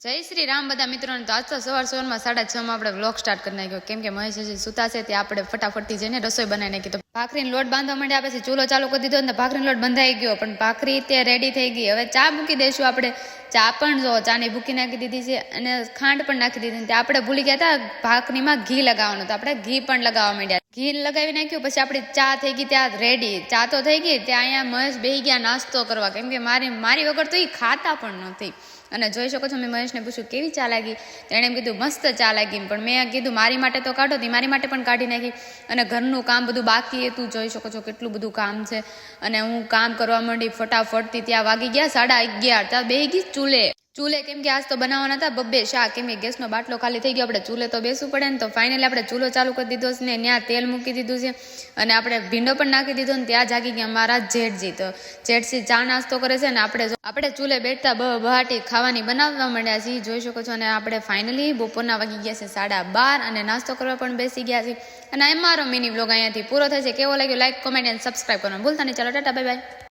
જય શ્રી રામ બધા મિત્રોને. તો આજ તો સવારમાં 6:30 આપણે વ્લોગ સ્ટાર્ટ કરી નાખ્યો, કેમ કે મહેશ હજી સુતા છે ત્યાં આપણે ફટાફટથી જઈને રસોઈ બનાવી નાખી. તો ભાખરીનો લોટ બાંધવા માંડ્યા, પછી ચૂલો ચાલુ કરી દીધો ને ભાખરીનો લોટ બંધાઈ ગયો, પણ ભાખરી ત્યાં રેડી થઈ ગઈ. હવે ચા મૂકી દઈશું આપણે. ચા પણ જો ચાની ભૂકી નાખી દીધી છે અને ખાંડ પણ નાખી દીધી. ત્યાં આપણે ભૂલી ગયા હતા ભાખરીમાં ઘી લગાવવાનું, તો આપણે ઘી પણ લગાવવા માંડ્યા. ઘી લગાવી નાખ્યું, પછી આપણી ચા થઈ ગઈ ત્યાં રેડી. ચા તો થઈ ગઈ, ત્યાં અહીંયા મહેશ બેસી ગયા નાસ્તો કરવા, કેમ કે મારી વગર તો એ ખાતા પણ નથી. અને જોઈ શકો છો, મેં મહેશને પૂછ્યું કેવી ચા લાગી, તેણે એમ કીધું મસ્ત ચા લાગી. પણ મેં કીધું મારી માટે તો કાઢો, મારી માટે પણ કાઢી નાખી. અને ઘરનું કામ બધું બાકી હતું, જોઈ શકો છો કેટલું બધું કામ છે. અને હું કામ કરવા માંડી ફટાફટથી. ત્યાં વાગી ગયા 11:30. ત્યાં બેસી ગઈ ચૂલે, કેમ કે આજ તો બનાવવાના હતા બબ્બે શાક, કેમ કે ગેસનો બાટલો ખાલી થઈ ગયો, આપણે ચૂલે તો બેસવું પડે ને. તો ફાઇનલી આપણે ચૂલો ચાલુ કરી દીધો છે ને ત્યાં તેલ મૂકી દીધું છે અને આપણે ભીંડો પણ નાખી દીધો ને ત્યાં જાગી ગયા મારા જેઠજી. તો જેઠજી ચા નાસ્તો કરે છે ને આપણે ચૂલે બેઠતા બહાટી ખાવાની બનાવવા માંડ્યા છીએ, જોઈ શકો છો. અને આપણે ફાઇનલી બપોરના વાગી ગયા છે 12:30 અને નાસ્તો કરવા પણ બેસી ગયા છે. અને અમારો મિની વ્લોગ અહીંયાથી પૂરો થાય છે. કેવો લાગ્યો લાઈક, કોમેન્ટ અને સબસ્ક્રાઈબ કરવાનું ભૂલતા નહીં. ચાલો ટાટા, બાય બાય.